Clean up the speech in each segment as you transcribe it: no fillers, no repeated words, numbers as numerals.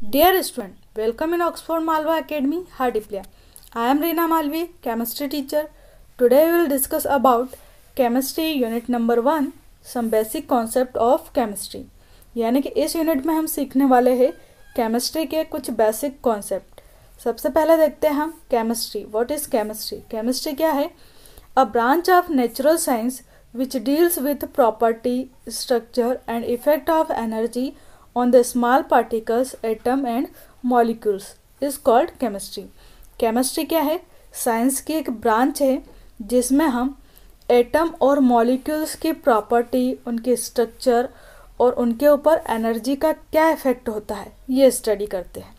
Dear student, welcome in Oxford Malwa Academy, Hardiplia. I am Reena Malvi, chemistry teacher. Today we will discuss about chemistry unit number 1, some basic concept of chemistry. यानी कि इस unit में हम सीखने वाले हैं chemistry के कुछ बेसिक कॉन्सेप्ट। सबसे पहले देखते हैं हम chemistry. What is chemistry? Chemistry क्या है? A branch of natural science which deals with property, structure and effect of energy on the small particles, atom and molecules is called chemistry. Chemistry क्या है? Science की एक branch है जिसमें हम atom और मॉलिक्यूल्स की प्रॉपर्टी, उनके स्ट्रक्चर और उनके ऊपर एनर्जी का क्या इफेक्ट होता है ये स्टडी करते हैं।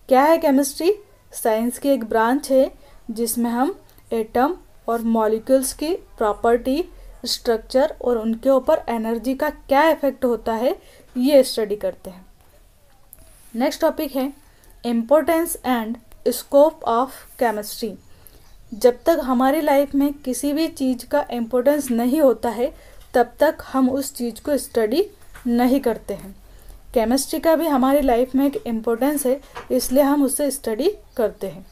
क्या है केमिस्ट्री? साइंस की एक ब्रांच है जिसमें हम एटम और मॉलिक्यूल्स की प्रॉपर्टी, स्ट्रक्चर और उनके ऊपर एनर्जी का क्या इफेक्ट होता है ये स्टडी करते हैं। नेक्स्ट टॉपिक है importance and scope of chemistry. जब तक हमारी लाइफ में किसी भी चीज़ का इम्पोर्टेंस नहीं होता है तब तक हम उस चीज़ को स्टडी नहीं करते हैं। केमिस्ट्री का भी हमारी लाइफ में एक इम्पोर्टेंस है, इसलिए हम उससे स्टडी करते हैं।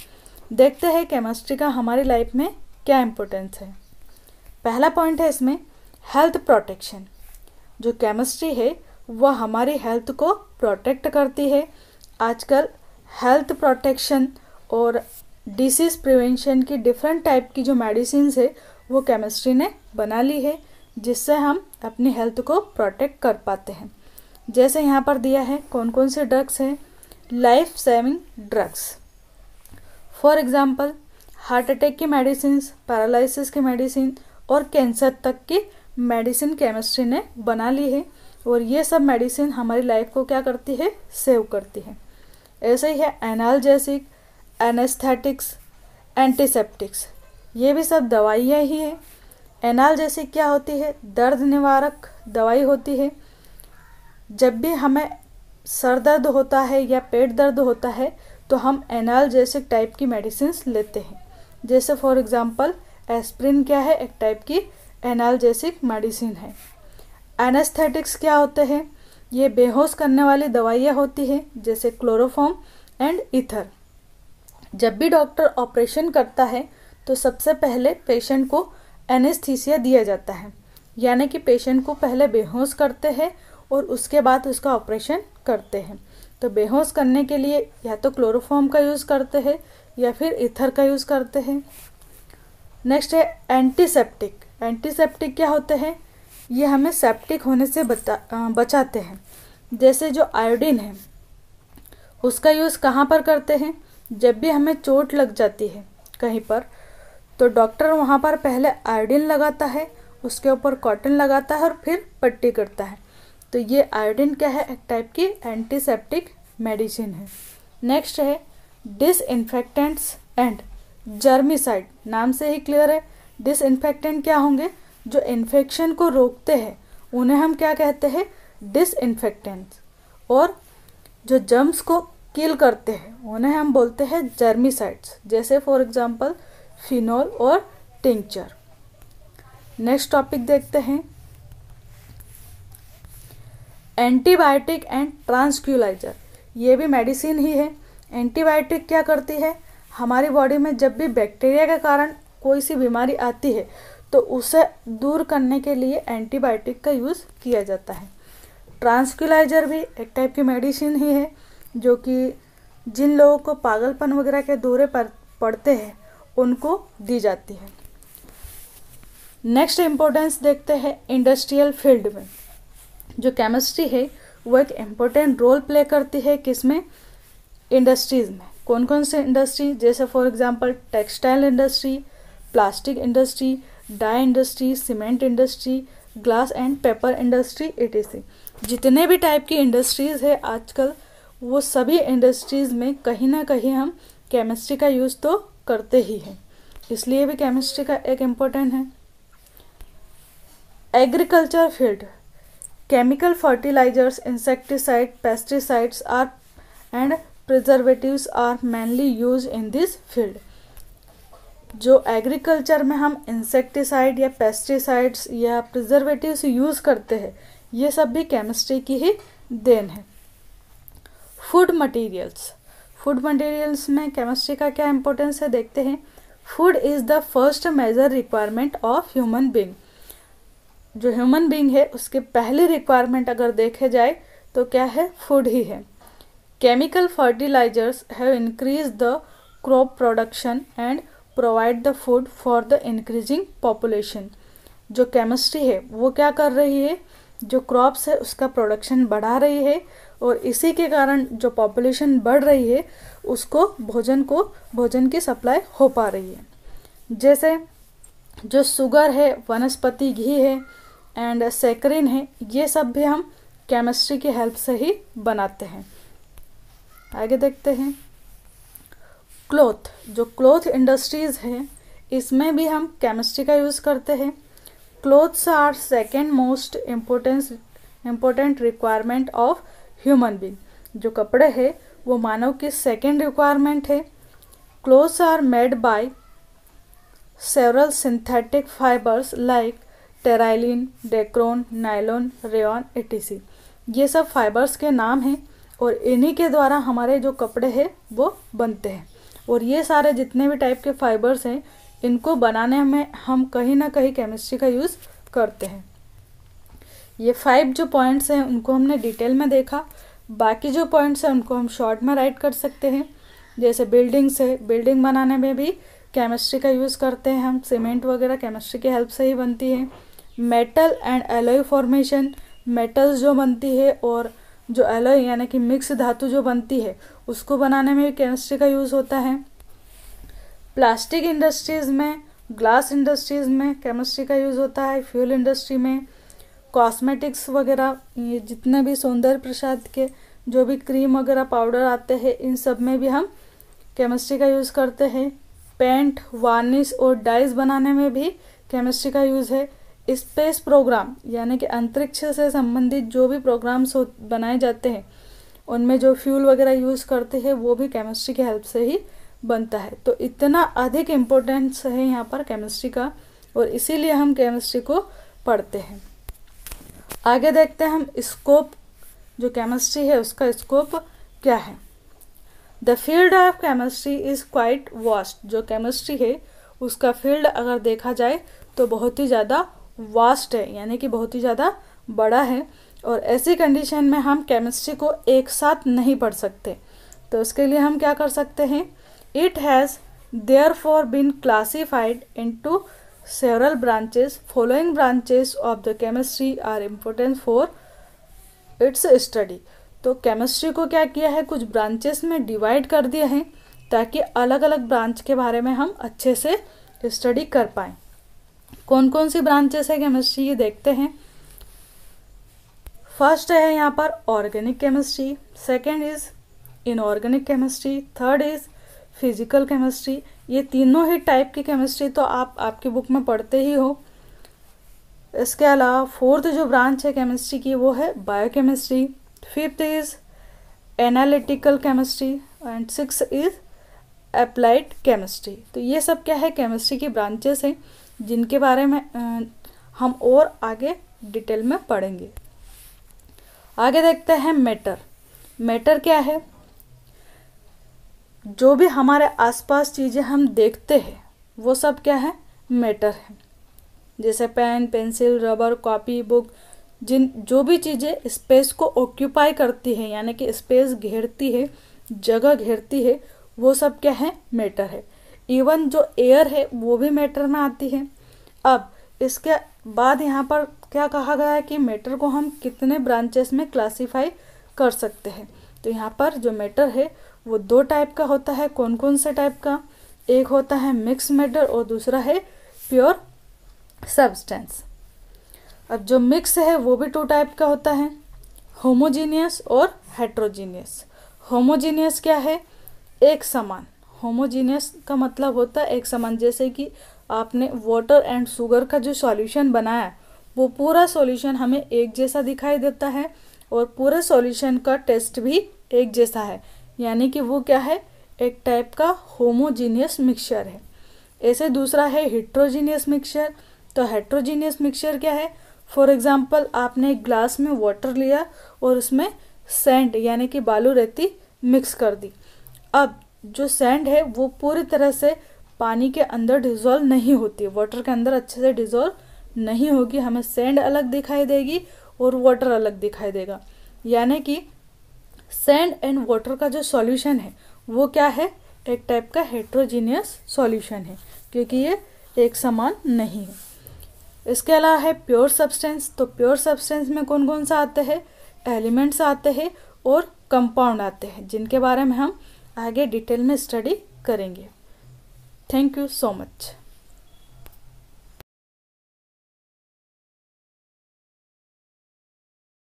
देखते हैं केमिस्ट्री का हमारी लाइफ में क्या इम्पोर्टेंस है। पहला पॉइंट है इसमें हेल्थ प्रोटेक्शन। जो केमिस्ट्री है वह हमारी हेल्थ को प्रोटेक्ट करती है। आजकल हेल्थ प्रोटेक्शन और डिसीज़ प्रिवेंशन की डिफरेंट टाइप की जो मेडिसिन्स है वो केमिस्ट्री ने बना ली है, जिससे हम अपनी हेल्थ को प्रोटेक्ट कर पाते हैं। जैसे यहाँ पर दिया है कौन कौन से ड्रग्स हैं। Life saving drugs, for example heart attack की मेडिसिन्स, पैरालिसिस की मेडिसिन और कैंसर तक की मेडिसिन केमिस्ट्री ने बना ली है, और ये सब मेडिसिन हमारी लाइफ को क्या करती है? सेव करती है। ऐसे ही है एनाल्जेसिक, एनेस्थेटिक्स, एंटीसेप्टिक्स, ये भी सब दवाइयाँ ही है। एनाल्जेसिक क्या होती है? दर्द निवारक दवाई होती है। जब भी हमें सर दर्द होता है या पेट दर्द होता है तो हम एनाल्जेसिक टाइप की मेडिसिन्स लेते हैं। जैसे फॉर एग्जांपल एस्प्रिन क्या है? एक टाइप की एनाल्जेसिक मेडिसिन है। एनेस्थेटिक्स क्या होते हैं? ये बेहोश करने वाली दवाइयाँ होती हैं, जैसे क्लोरोफॉर्म एंड ईथर। जब भी डॉक्टर ऑपरेशन करता है तो सबसे पहले पेशेंट को एनेस्थीसिया दिया जाता है, यानी कि पेशेंट को पहले बेहोश करते हैं और उसके बाद उसका ऑपरेशन करते हैं। तो बेहोश करने के लिए या तो क्लोरोफॉर्म का यूज़ करते हैं या फिर ईथर का यूज़ करते हैं। नेक्स्ट है एंटीसेप्टिक। एंटीसेप्टिक क्या होते हैं? ये हमें सेप्टिक होने से बचाते हैं। जैसे जो आयोडीन है उसका यूज़ कहाँ पर करते हैं? जब भी हमें चोट लग जाती है कहीं पर तो डॉक्टर वहाँ पर पहले आयोडीन लगाता है, उसके ऊपर कॉटन लगाता है और फिर पट्टी करता है। तो ये आयोडीन क्या है? एक टाइप की एंटीसेप्टिक मेडिसिन है। नेक्स्ट है डिसइंफेक्टेंट्स एंड जर्मिसाइड। नाम से ही क्लियर है। डिसइंफेक्टेंट क्या होंगे? जो इन्फेक्शन को रोकते हैं उन्हें हम क्या कहते हैं? डिसइंफेक्टेंट्स। और जो जर्म्स को किल करते हैं उन्हें हम बोलते हैं जर्मिसाइड्स, जैसे फॉर एग्जांपल फिनॉल और टिंचर। नेक्स्ट टॉपिक देखते हैं एंटीबायोटिक एंड ट्रांसक्यूलाइजर। ये भी मेडिसिन ही है। एंटीबायोटिक क्या करती है? हमारी बॉडी में जब भी बैक्टीरिया के कारण कोई सी बीमारी आती है तो उसे दूर करने के लिए एंटीबायोटिक का यूज़ किया जाता है। ट्रांसक्यूलाइजर भी एक टाइप की मेडिसिन ही है, जो कि जिन लोगों को पागलपन वगैरह के दौरे पर पड़ते हैं उनको दी जाती है। नेक्स्ट इम्पोर्टेंस देखते हैं इंडस्ट्रियल फील्ड में। जो केमिस्ट्री है वो एक इम्पोर्टेंट रोल प्ले करती है किसमें? इंडस्ट्रीज़ में। कौन कौन से इंडस्ट्री? जैसे for example textile industry, plastic industry, dye industry, cement industry, glass and paper industry, etc। जितने भी टाइप की इंडस्ट्रीज़ है आजकल वो सभी इंडस्ट्रीज़ में कहीं ना कहीं हम केमिस्ट्री का यूज़ तो करते ही हैं, इसलिए भी केमिस्ट्री का एक इम्पोर्टेंट है। Agriculture field, chemical fertilisers, insecticide, pesticides are and preservatives are mainly use in this field. जो एग्रीकल्चर में हम इंसेक्टिसाइड या पेस्टिसाइड्स या प्रिजर्वेटिव्स यूज़ करते हैं ये सब भी केमिस्ट्री की ही देन है। Food materials. फूड मटेरियल्स में केमिस्ट्री का क्या इंपॉर्टेंस है देखते हैं। Food is the first major requirement of human being. जो ह्यूमन बीइंग है उसकी पहली रिक्वायरमेंट अगर देखे जाए तो क्या है, फूड ही है। Chemical fertilisers have increase the crop production and provide the food for the increasing population. जो केमिस्ट्री है वो क्या कर रही है, जो क्रॉप्स है उसका प्रोडक्शन बढ़ा रही है और इसी के कारण जो पॉपुलेशन बढ़ रही है उसको भोजन की सप्लाई हो पा रही है। जैसे जो शुगर है, वनस्पति घी है एंड सैकरिन है, ये सब भी हम केमिस्ट्री की हेल्प से ही बनाते हैं। आगे देखते हैं क्लॉथ। जो क्लॉथ इंडस्ट्रीज है इसमें भी हम केमिस्ट्री का यूज़ करते हैं। Clothes are second most important requirement of human being. जो कपड़े हैं वो मानव की सेकेंड रिक्वायरमेंट है। Clothes are made by several synthetic fibres like Terylene, Dacron, nylon, rayon etc। ये सब फाइबर्स के नाम हैं और इन्हीं के द्वारा हमारे जो कपड़े हैं वो बनते हैं। और ये सारे जितने भी टाइप के फाइबर्स हैं इनको बनाने में हम कहीं ना कहीं केमिस्ट्री का यूज़ करते हैं। ये 5 जो पॉइंट्स हैं उनको हमने डिटेल में देखा। बाकी जो पॉइंट्स हैं उनको हम शॉर्ट में राइट कर सकते हैं। जैसे बिल्डिंग्स है, बिल्डिंग बनाने में भी केमिस्ट्री का यूज़ करते हैं हम। सीमेंट वगैरह केमिस्ट्री की हेल्प से ही बनती है। Metal and alloy formation, metals जो बनती है और जो एलॉय यानी कि मिक्स धातु जो बनती है उसको बनाने में भी केमिस्ट्री का यूज़ होता है। प्लास्टिक इंडस्ट्रीज़ में, ग्लास इंडस्ट्रीज़ में केमिस्ट्री का यूज़ होता है। फ्यूल इंडस्ट्री में, कॉस्मेटिक्स वगैरह, ये जितने भी सौंदर्य प्रसाद के जो भी क्रीम वगैरह पाउडर आते हैं इन सब में भी हम केमिस्ट्री का यूज़ करते हैं। पेंट, वार्निश और डाइज बनाने में भी केमिस्ट्री का यूज़ है। स्पेस प्रोग्राम यानी कि अंतरिक्ष से संबंधित जो भी प्रोग्राम्स बनाए जाते हैं उनमें जो फ्यूल वगैरह यूज़ करते हैं वो भी केमिस्ट्री की हेल्प से ही बनता है। तो इतना अधिक इम्पोर्टेंस है यहाँ पर केमिस्ट्री का और इसीलिए हम केमिस्ट्री को पढ़ते हैं। आगे देखते हैं हम स्कोप। जो केमिस्ट्री है उसका स्कोप क्या है। The field of chemistry is quite vast. जो केमिस्ट्री है उसका फील्ड अगर देखा जाए तो बहुत ही ज़्यादा वास्ट है यानी कि बहुत ही ज़्यादा बड़ा है और ऐसी कंडीशन में हम केमिस्ट्री को एक साथ नहीं पढ़ सकते। तो उसके लिए हम क्या कर सकते हैं, it has therefore been classified into several branches. Following branches of the chemistry are important for its study. तो केमिस्ट्री को क्या किया है, कुछ ब्रांचेस में डिवाइड कर दिया है ताकि अलग अलग ब्रांच के बारे में हम अच्छे से स्टडी कर पाएँ। कौन कौन सी ब्रांचेस है केमिस्ट्री ये देखते हैं। फर्स्ट है यहाँ पर organic chemistry, second is inorganic chemistry, third is physical chemistry. ये तीनों ही टाइप की केमिस्ट्री तो आप आपकी बुक में पढ़ते ही हो। इसके अलावा फोर्थ जो ब्रांच है केमिस्ट्री की वो है biochemistry, fifth is analytical chemistry and six is applied chemistry. तो ये सब क्या है, केमिस्ट्री की ब्रांचेस हैं जिनके बारे में हम और आगे डिटेल में पढ़ेंगे। आगे देखते हैं मैटर। मैटर क्या है, जो भी हमारे आसपास चीज़ें हम देखते हैं वो सब क्या है, मैटर है। जैसे pen, pencil, rubber, copy, book, जो भी चीज़ें स्पेस को ऑक्यूपाई करती है यानी कि स्पेस घेरती है, जगह घेरती है, वो सब क्या है, मैटर है। इवन जो एयर है वो भी मैटर में आती है। अब इसके बाद यहाँ पर क्या कहा गया है कि मैटर को हम कितने ब्रांचेस में क्लासीफाई कर सकते हैं। तो यहाँ पर जो मैटर है वो दो टाइप का होता है। कौन कौन से टाइप का, एक होता है मिक्स मैटर और दूसरा है प्योर सब्सटेंस। अब जो मिक्स है वो भी 2 टाइप का होता है, होमोजीनियस और हेट्रोजीनियस। होमोजीनियस क्या है, एक समान। होमोजीनियस का मतलब होता है एक समान। जैसे कि आपने वाटर एंड शुगर का जो सॉल्यूशन बनाया वो पूरा सॉल्यूशन हमें एक जैसा दिखाई देता है और पूरे सॉल्यूशन का टेस्ट भी एक जैसा है, यानी कि वो क्या है, एक टाइप का होमोजीनियस मिक्सचर है। ऐसे दूसरा है हेट्रोजीनियस मिक्सचर। तो हेट्रोजीनियस मिक्सचर क्या है, फॉर एग्जांपल आपने एक ग्लास में वाटर लिया और उसमें सैंड यानी कि बालू रेती मिक्स कर दी। अब जो सैंड है वो पूरी तरह से पानी के अंदर डिज़ोल्व नहीं होती, वाटर के अंदर अच्छे से डिज़ोल्व नहीं होगी, हमें सैंड अलग दिखाई देगी और वाटर अलग दिखाई देगा। यानी कि सैंड एंड वाटर का जो सॉल्यूशन है वो क्या है, एक टाइप का हेट्रोजीनियस सॉल्यूशन है, क्योंकि ये एक समान नहीं है। इसके अलावा है प्योर सब्सटेंस। तो प्योर सब्सटेंस में कौन कौन सा आते हैं, एलिमेंट्स आते हैं और कंपाउंड आते हैं, जिनके बारे में हम आगे डिटेल में स्टडी करेंगे। Thank you so much.